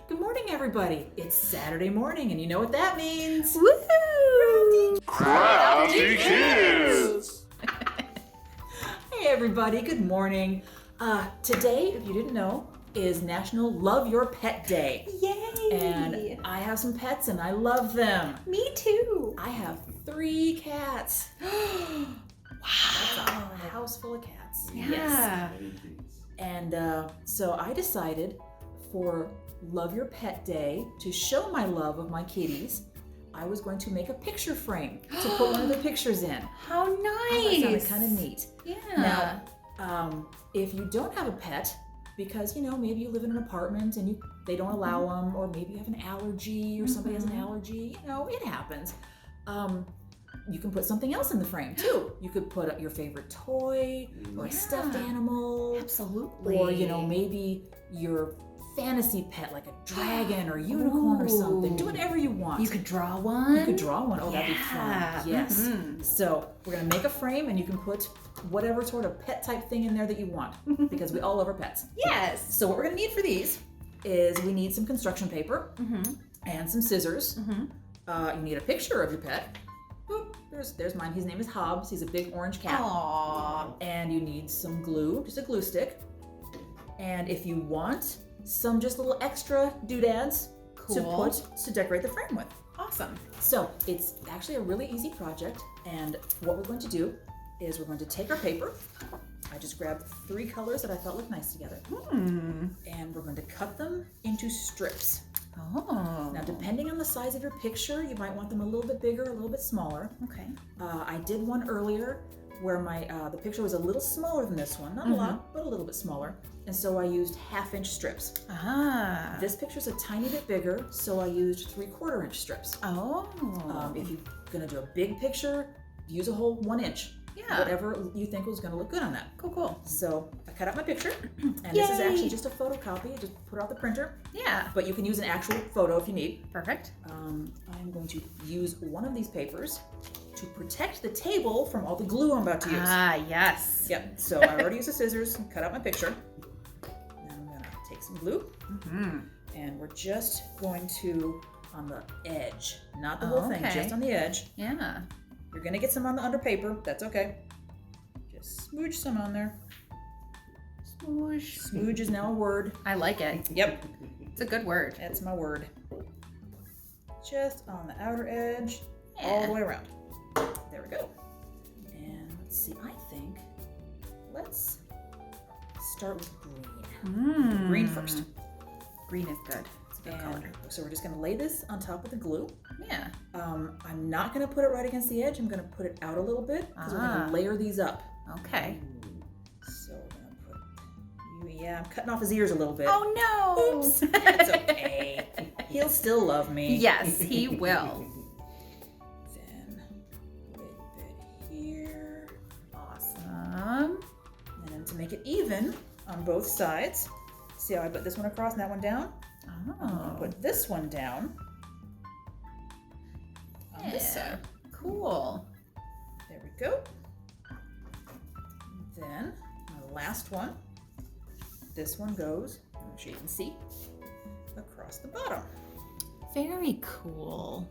Good morning, everybody. It's Saturday morning, and you know what that means. Woo! Crafty Kids! Hey, everybody. Good morning. Today, if you didn't know, is National Love Your Pet Day. Yay! And I have some pets, and I love them. Me too. I have 3 cats. Wow. That's a house full of cats. Yeah. Yes. And so I decided for Love Your Pet Day, to show my love of my kitties, I was going to make a picture frame to put one of the pictures in. How nice. That sounded kind of neat. Yeah. Now, if you don't have a pet, because maybe you live in an apartment and they don't allow them, or maybe you have an allergy or somebody has an allergy, it happens. You can put something else in the frame too. You could put up your favorite toy or a stuffed animal. Absolutely. Or maybe your fantasy pet, like a dragon or unicorn or something. Do whatever you want. You could draw one. You could draw one. Oh, that'd be fun. Yes. So we're gonna make a frame, and you can put whatever sort of pet type thing in there that you want, because we all love our pets. Yes. So what we're gonna need for these is we need some construction paper and some scissors. You need a picture of your pet. Boop, there's mine. His name is Hobbs. He's a big orange cat. Aww. And you need some glue, just a glue stick. And if you want, some just little extra doodads to decorate the frame with. Awesome. So it's actually a really easy project, and what we're going to do is we're going to take our paper. I just grabbed 3 colors that I thought looked nice together. And we're going to cut them into strips. Oh. Now, depending on the size of your picture, you might want them a little bit bigger, a little bit smaller. Okay. I did one earlier where the picture was a little smaller than this one. Not a lot, but a little bit smaller. And so I used 1/2-inch strips. Ah. This picture's a tiny bit bigger, so I used 3/4-inch strips. Oh. If you're gonna do a big picture, use a whole 1 inch. Yeah. Whatever you think was gonna look good on that. Cool. So I cut out my picture, and this is actually just a photocopy. Just put it off the printer. Yeah. But you can use an actual photo if you need. Perfect. I'm going to use one of these papers to protect the table from all the glue I'm about to use. Ah, yes. Yep, so I already used the scissors and cut out my picture. Now I'm gonna take some glue, and we're just going to, on the edge, not the whole thing, just on the edge. Yeah. You're gonna get some on the under paper, that's okay. Just smooge some on there. Smoosh. Smooge is now a word. I like it. Yep, It's a good word. that's my word. Just on the outer edge, all the way around. There we go. And let's see, let's start with green. Green first. Green is good. It's a good color. So we're just gonna lay this on top of the glue. Yeah. I'm not gonna put it right against the edge. I'm gonna put it out a little bit because we're gonna layer these up. Okay. So we're gonna put I'm cutting off his ears a little bit. Oh no! Oops. It's okay. He'll still love me. Yes, he will. Then a little bit here. Awesome. And then to make it even on both sides, see how I put this one across and that one down? I'm gonna put this one down on this side. Cool. There we go. Then my last one, this one goes, I'm sure you can see, across the bottom. Very cool.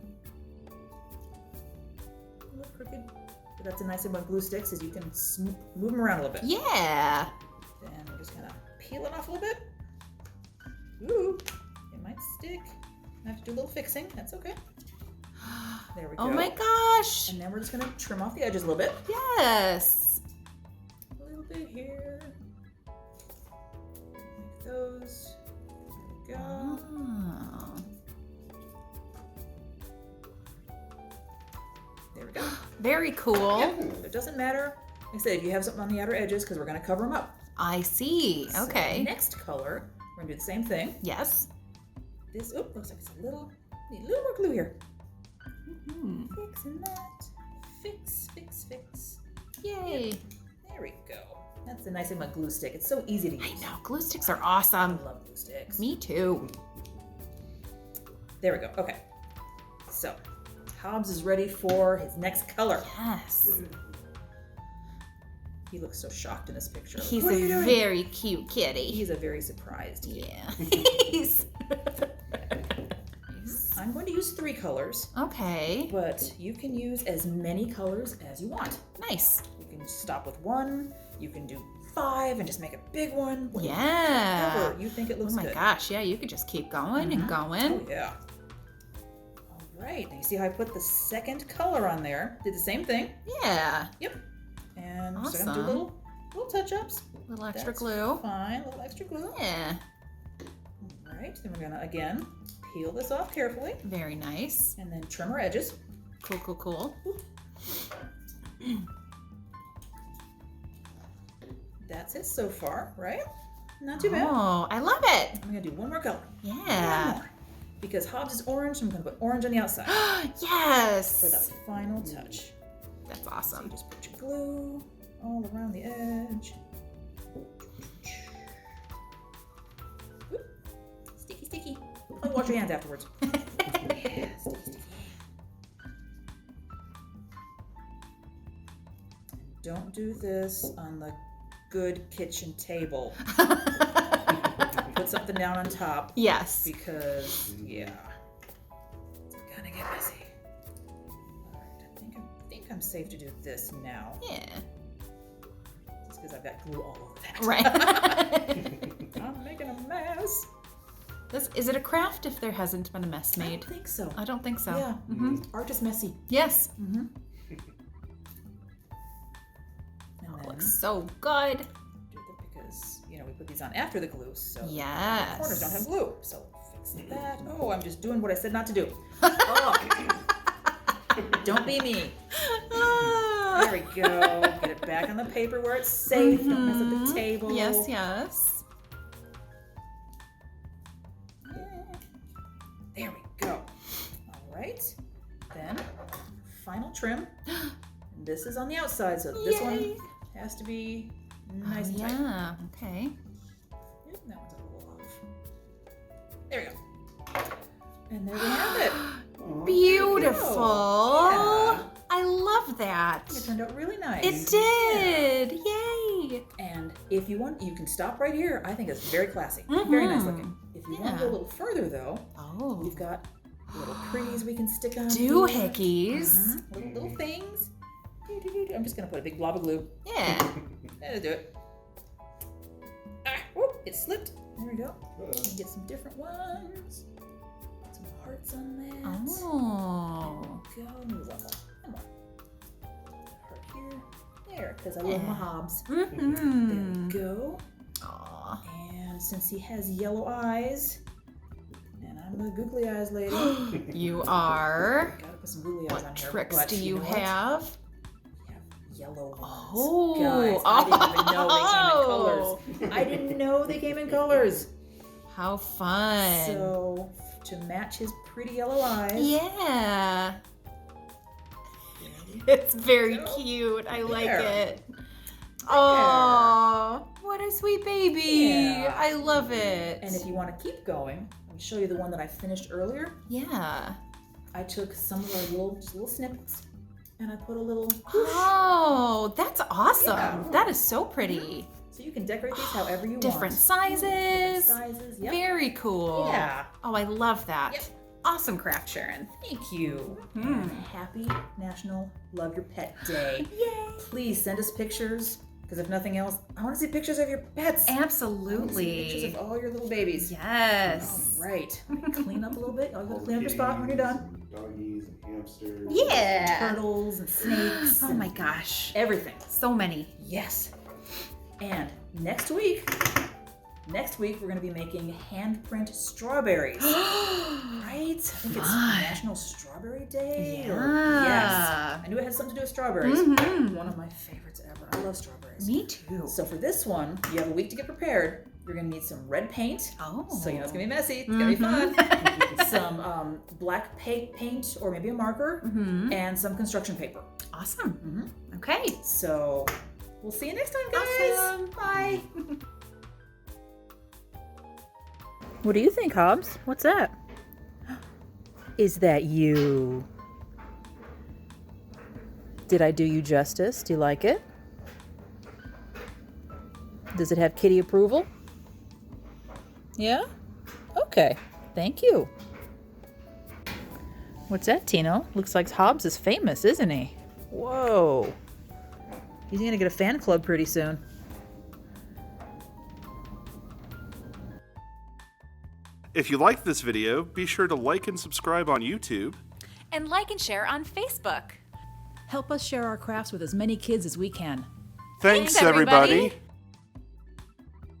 A little crooked. But that's a nice thing about glue sticks is you can move them around a little bit. Yeah. Then we're just gonna peel it off a little bit. Ooh, it might stick. I have to do a little fixing. That's okay. There we go. Oh my gosh. And then we're just gonna trim off the edges a little bit. Yes. A little bit here. Like those. There we go. Oh. There we go. Very cool. Yep. It doesn't matter. Like I said, if you have something on the outer edges, because we're gonna cover them up. I see. So Okay. next color, we're gonna do the same thing. Yes. This, looks like it's need a little more glue here. Fixing that. Fix. Yay. There we go. That's the nice thing about glue stick. It's so easy to use. I know. Glue sticks are awesome. I love glue sticks. Me too. There we go. Okay. So, Hobbs is ready for his next color. Yes. He looks so shocked in this picture. He's a very cute kitty. He's a very surprised kid. Yeah. He's use 3 colors, Okay. but you can use as many colors as you want. Nice. You can stop with 1, you can do 5 and just make a big one. Yeah. Whatever you think it looks Oh my good. gosh, yeah, you could just keep going and going. Oh yeah. All right, now you see how I put the second color on there? Did the same thing. Yeah. Yep. And so I'm Awesome. gonna do little touch-ups. Little extra That's glue. Fine, a little extra glue. Yeah. All right, then we're gonna again peel this off carefully Very nice. and then trim our edges. Cool, cool, cool. That's it so far, right? Not too bad. Oh, I love it. I'm gonna do one more color. One Yeah. more. Because Hobbs is orange, I'm gonna put orange on the outside Yes. for the final touch. That's So awesome. you just put your glue all around the edge. Oop. Sticky, sticky. Oh, wash your hands afterwards. Yeah, sticky, sticky. Don't do this on the good kitchen table. Put something down on top Yes. because, yeah, it's gonna get messy. All right, I think I'm safe to do this now. Yeah. Just because I've got glue all over that. Right. I'm making a mess. Is it a craft if there hasn't been a mess I made? don't think so. I don't think so. Yeah. Mm-hmm. Art is messy. Yes. Mm-hmm. And then Looks so good. do that because, you know, we put these on after the glue, so the Yes. corners don't have glue. So fix that. Oh, I'm just doing what I said not to do. Oh. Don't be me. There we go. Get it back on the paper where it's safe. Don't mess up the table. Yes, yes. There we go. All right. Then, final trim. And this is on the outside, so this one Yay. has to be nice and tight. Yeah. Okay. Yep, that one's a little off. There we go. And there we have it. Beautiful. Yeah. I love that. It turned out really nice. It did. Yay. And if you want, you can stop right here. I think it's very classy. Very nice Mhm. looking. If you want to Yeah. go a little further, though, Oh. we've got little pretties we can stick on. Doohickeys. Little things. I'm just going to put a big blob of glue. Yeah. That'll do it. Ah, whoop, it slipped. There we go. And get some different ones. Put some hearts on that. Oh. Go. Move up. Come on. Heart here. There, because I love my Hobbs. Mm-hmm. There we go. Aw. And since he has yellow eyes, and I'm the googly eyes lady, You are. gotta put some googly eyes on What here. tricks but do you know what? have? We have yellow ones. Oh. Guys, I didn't even know they came in colors. I didn't know they came in colors. How fun. So, to match his pretty yellow eyes. Yeah. It's very Go. cute. I like There. it. Oh, what a sweet baby. Yeah. I love it. And if you want to keep going, I'll show you the one that I finished earlier. Yeah. I took some of our little snippets and I put a little whoosh. Oh, that's awesome. Yeah. That is so pretty. So you can decorate these however you Different want. Different sizes. sizes. Yep. Very cool. Yeah. Oh, I love that. Yep. Awesome craft, Sharon. Thank you. Mhm. And happy National Love Your Pet Day. Yay. Please send us pictures, because if nothing else, I want to see pictures of your pets. I wanna see Absolutely. pictures of all your little babies. Yes. All right. Clean up a little bit. I'll go clean up your spot when you're done. Doggies and hamsters. Yeah. Turtles and snakes. Oh and my gosh. everything. So many. Yes. And next week we're going to be making handprint strawberries. Right? I think it's Fun. National Strawberry Day. Yeah. Yes. I knew it had something to do with strawberries. Mhm. One of my favorites ever. I love strawberries. Me too. So for this one, you have a week to get prepared. You're going to need some red paint. Oh. So you know it's going to be messy. It's going to be fun. Some black paint or maybe a marker. Mm-hmm. And some construction paper. Awesome. Okay. So we'll see you next time, guys. Awesome. Bye. What do you think, Hobbs? What's that? Is that you? Did I do you justice? Do you like it? Does it have kitty approval? Yeah? Okay. Thank you. What's that, Tino? Looks like Hobbs is famous, isn't he? Whoa. He's gonna get a fan club pretty soon. If you liked this video, be sure to like and subscribe on YouTube. And like and share on Facebook. Help us share our crafts with as many kids as we can. Thanks, everybody. everybody.